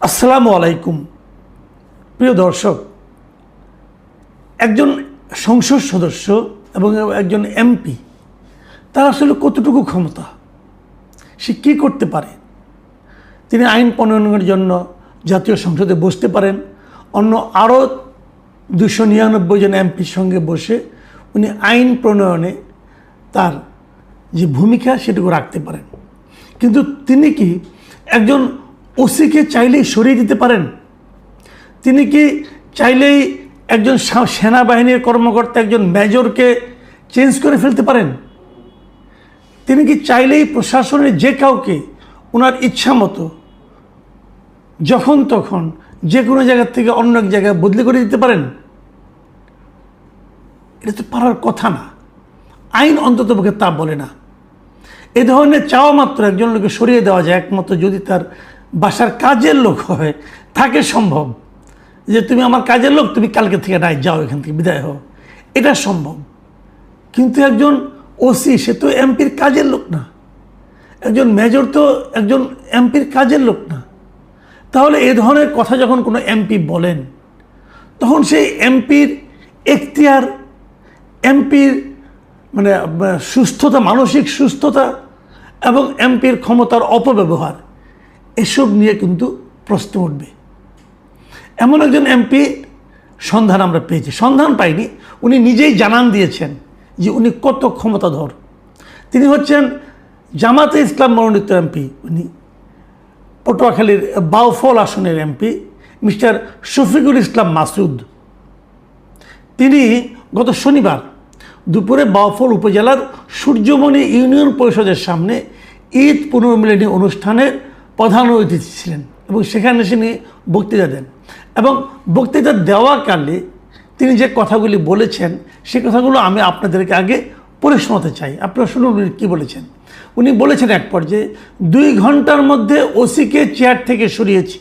আসসালামু আলাইকুম। প্রিয় দর্শক, একজন সংসদ সদস্য এবং একজন এমপি তার আসলে কতটুকু ক্ষমতা, সে কী করতে পারে? তিনি আইন প্রণয়নের জন্য জাতীয় সংসদে বসতে পারেন, অন্য আরও 299 জন এমপির সঙ্গে বসে উনি আইন প্রণয়নে তার যে ভূমিকা সেটুকু রাখতে পারেন। কিন্তু তিনি কি একজন ওসিকে চাইলেই সরিয়ে দিতে পারেন? তিনি কি চাইলেই একজন সেনাবাহিনীর কর্মকর্তা, একজন মেজরকে চেঞ্জ করে ফেলতে পারেন? তিনি কি চাইলেই প্রশাসনের যে কাউকে ওনার ইচ্ছা মতো যখন তখন যে কোনো জায়গা থেকে অন্য এক জায়গায় বদলি করে দিতে পারেন? এটা তো পারার কথা না। আইন অন্ততপক্ষে তা বলে না। এ ধরনের চাওয়া মাত্র একজন লোককে সরিয়ে দেওয়া যায় একমাত্র যদি তার বাসার কাজের লোক হয়, থাকে সম্ভব যে তুমি আমার কাজের লোক, তুমি কালকে থেকে নাই, যাও এখান থেকে, বিদায় হও, এটা সম্ভব। কিন্তু একজন ওসি সে তো এমপির কাজের লোক না, একজন মেজর তো একজন এমপির কাজের লোক না। তাহলে এ ধরনের কথা যখন কোনো এমপি বলেন, তখন সেই এমপির এখতিয়ার, এমপির মানে সুস্থতা, মানসিক সুস্থতা এবং এমপির ক্ষমতার অপব্যবহার, এসব নিয়ে কিন্তু প্রশ্ন উঠবে। এমন একজন এমপি সন্ধান আমরা পেয়েছি, সন্ধান পাইনি, উনি নিজেই জানান দিয়েছেন যে উনি কত ক্ষমতাধর। তিনি হচ্ছেন জামাতে ইসলাম মনোনীত এমপি, উনি পটুয়াখালীর বাউফল আসনের এমপি মিস্টার শফিকুল ইসলাম মাসুদ। তিনি গত শনিবার দুপুরে বাউফল উপজেলার সূর্যমণি ইউনিয়ন পরিষদের সামনে ঈদ পুনর্মিলনী অনুষ্ঠানের প্রধান অতিথি ছিলেন এবং সেখানে তিনি বক্তৃতা দেন। এবং বক্তৃতা দেওয়াকালে তিনি যে কথাগুলি বলেছেন সে কথাগুলো আমি আপনাদেরকে আগে পড়ে শোনাতে চাই। আপনারা শুনুন উনি কী বলেছেন। উনি বলেছেন এক পর্যায়ে 2 ঘন্টার মধ্যে ওসিকে চেয়ার থেকে সরিয়েছি,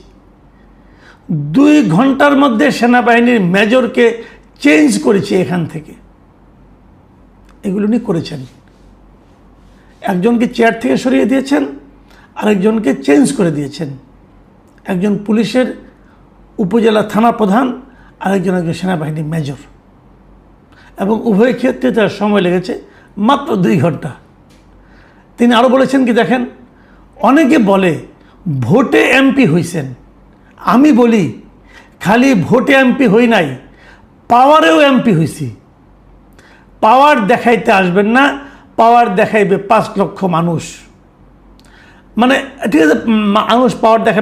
2 ঘন্টার মধ্যে সেনাবাহিনীর মেজরকে চেঞ্জ করেছি এখান থেকে। এগুলো উনি করেছেন। একজনকে চেয়ার থেকে সরিয়ে দিয়েছেন, আরেকজনকে চেঞ্জ করে দিয়েছেন। একজন পুলিশের উপজেলা থানা প্রধান, আরেকজন একজন সেনাবাহিনীর মেজর, এবং উভয় ক্ষেত্রে তার সময় লেগেছে মাত্র 2 ঘন্টা। তিনি আরও বলেছেন কি দেখেন, অনেকে বলে ভোটে এমপি হইছেন, আমি বলি খালি ভোটে এমপি হই নাই, পাওয়ারেও এমপি হইছি। পাওয়ার দেখাইতে আসবেন না, পাওয়ার দেখাইবে 5 লক্ষ মানুষ। মানে ঠিক আছে, মানুষ পাওয়ার দেখাবে